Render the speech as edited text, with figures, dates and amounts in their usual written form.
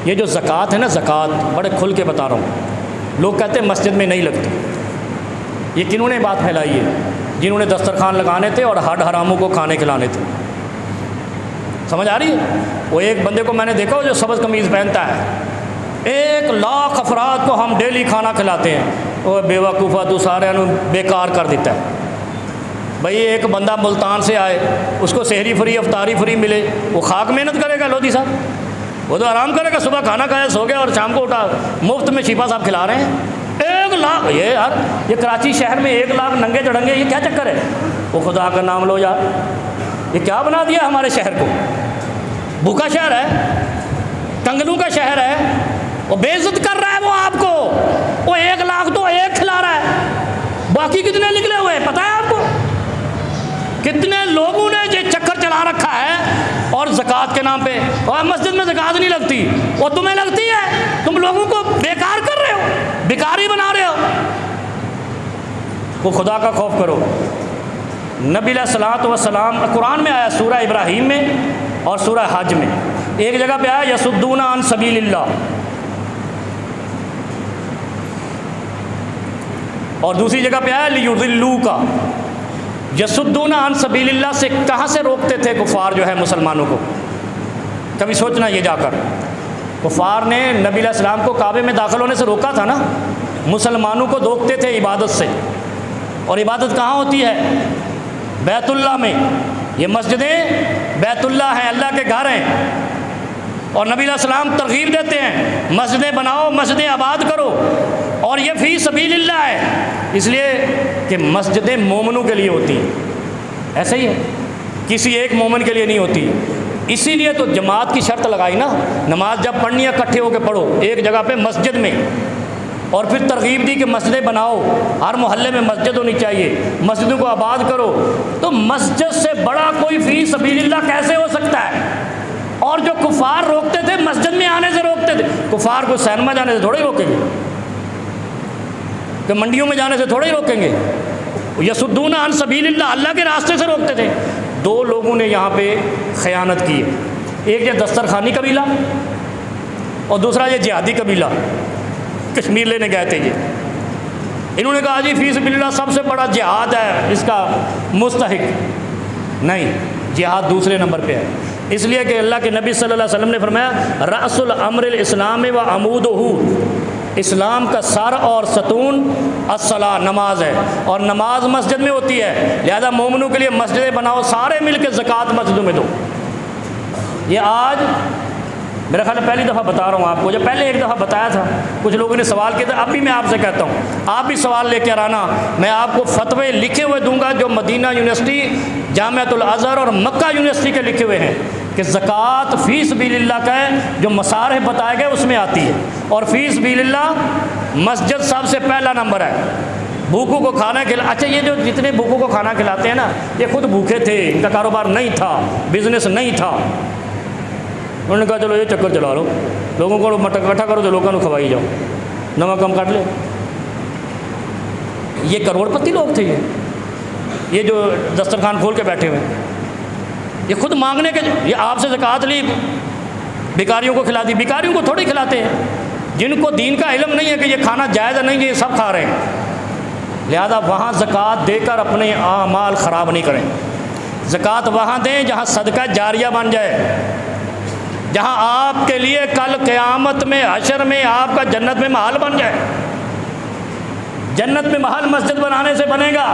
یہ جو زکوٰۃ ہے نا، زکوٰۃ بڑے کھل کے بتا رہا ہوں، لوگ کہتے ہیں مسجد میں نہیں لگتی. یہ کنہوں نے بات پھیلائی ہے؟ جنہوں نے دسترخوان لگانے تھے اور ہڈ حراموں کو کھانے کھلانے تھے. سمجھ آ رہی ہے؟ وہ ایک بندے کو میں نے دیکھا جو سبز قمیض پہنتا ہے، 1,00,000 افراد کو ہم ڈیلی کھانا کھلاتے ہیں. وہ بے وقوفہ تو سارے بیکار کر دیتا ہے. بھئی ایک بندہ ملتان سے آئے، اس کو سحری فری افطاری فری ملے، وہ خاک محنت کرے گا لودھی صاحب؟ وہ تو آرام کرے گا، صبح کھانا کھایا سو گیا اور شام کو اٹھا مفت میں شیپا صاحب کھلا رہے ہیں. 1,00,000! یہ یار یہ کراچی شہر میں 1,00,000 ننگے چڑھنگے، یہ کیا چکر ہے؟ وہ خدا کا نام لو یار، یہ کیا بنا دیا ہمارے شہر کو؟ بھوکا شہر ہے، کنگلوں کا شہر ہے. وہ بے عزت کر رہا ہے وہ آپ کو. وہ 1,00,000 تو ایک کھلا رہا ہے، باقی کتنے نکلے ہوئے پتہ ہے آپ کو؟ کتنے لوگوں نے یہ چکر چلا رکھا ہے اور زکوٰۃ کے نام پہ. اور مسجد میں زکوٰۃ نہیں لگتی، وہ تمہیں لگتی ہے. تم لوگوں کو بیکار کر رہے ہو، بیکاری بنا رہے ہو. وہ خدا کا خوف کرو. نبی علیہ الصلوۃ والسلام قرآن میں آیا سورہ ابراہیم میں اور سورہ حج میں. ایک جگہ پہ آیا یصدون عن سبیل اللہ، اور دوسری جگہ پہ آیا لیضلوک. یصدون عن سبیل اللہ سے کہاں سے روکتے تھے کفار جو ہے مسلمانوں کو؟ کبھی سوچنا یہ جا کر. کفار نے نبی علیہ السلام کو کعبے میں داخل ہونے سے روکا تھا نا. مسلمانوں کو روکتے تھے عبادت سے. اور عبادت کہاں ہوتی ہے؟ بیت اللہ میں. یہ مسجدیں بیت اللہ ہیں، اللہ کے گھر ہیں. اور نبی علیہ السلام ترغیب دیتے ہیں مسجدیں بناؤ، مسجدیں آباد کرو. اور یہ فی سبیل اللہ ہے، اس لیے کہ مسجدیں مومنوں کے لیے ہوتی ہیں. ایسا ہی ہے، کسی ایک مومن کے لیے نہیں ہوتی. اسی لیے تو جماعت کی شرط لگائی نا، نماز جب پڑھنی ہے اکٹھے ہو کے پڑھو ایک جگہ پہ مسجد میں. اور پھر ترغیب دی کہ مسجدیں بناؤ، ہر محلے میں مسجد ہونی چاہیے، مسجدوں کو آباد کرو. تو مسجد سے بڑا کوئی فی سبیل اللہ کیسے ہو سکتا ہے؟ اور جو کفار روکتے تھے مسجد میں آنے سے روکتے تھے. کفار کو سینما جانے سے تھوڑے ہی روکیں گے، کہ منڈیوں میں جانے سے تھوڑے ہی روکیں گے. یصدون عن سبیل اللہ، اللہ کے راستے سے روکتے تھے. دو لوگوں نے یہاں پہ خیانت کی ہے، ایک یہ دسترخوانی قبیلہ اور دوسرا یہ جہادی قبیلہ. کشمیر لینے گئے تھے یہ، انہوں نے کہا جی فی سبیل اللہ سب سے بڑا جہاد ہے، اس کا مستحق نہیں. جہاد دوسرے نمبر پہ ہے، اس لیے کہ اللہ کے نبی صلی اللہ علیہ وسلم نے فرمایا رأس الامر الاسلام و عمودہ، اسلام کا سر اور ستون الصلاۃ، نماز ہے. اور نماز مسجد میں ہوتی ہے، لہذا مومنوں کے لیے مسجدیں بناؤ، سارے مل کے زکوٰۃ مسجدوں میں دو. یہ آج میرا خیال ہے پہلی دفعہ بتا رہا ہوں آپ کو. جب پہلے ایک دفعہ بتایا تھا کچھ لوگوں نے سوال کیا تھا، اب بھی میں آپ سے کہتا ہوں آپ بھی سوال لے کے آنا. میں آپ کو فتوے لکھے ہوئے دوں گا جو مدینہ یونیورسٹی، جامعۃ الازہر اور مکہ یونیورسٹی کے لکھے ہوئے ہیں کہ زکوٰۃ فی سبیل اللہ کا ہے، جو مصارف بتائے گئے اس میں آتی ہے. اور فی سبیل اللہ مسجد سب سے پہلا نمبر ہے. بھوکوں کو کھانا کھلا، اچھا یہ جو جتنے بھوکوں کو کھانا کھلاتے ہیں نا، یہ خود بھوکے تھے، ان کا کاروبار نہیں تھا، بزنس نہیں تھا. انہوں نے کہا چلو یہ چکر چلا لو، لوگوں کو اکٹھا کرو تو لوگوں کو کھوائی جاؤ، نمک کم کاٹ لے. یہ کروڑ پتی لوگ تھے. یہ جو دسترخوان کھول کے بیٹھے ہوئے، یہ خود مانگنے کے، یہ آپ سے زکوٰۃ لی، بیکاریوں کو کھلا دی. بیکاریوں کو تھوڑی کھلاتے ہیں، جن کو دین کا علم نہیں ہے کہ یہ کھانا جائز نہیں ہے، یہ سب کھا رہے ہیں. لہذا وہاں زکوٰۃ دے کر اپنے اعمال خراب نہیں کریں. زکوٰۃ وہاں دیں جہاں صدقہ جاریہ بن جائے، جہاں آپ کے لیے کل قیامت میں حشر میں آپ کا جنت میں محل بن جائے. جنت میں محل مسجد بنانے سے بنے گا.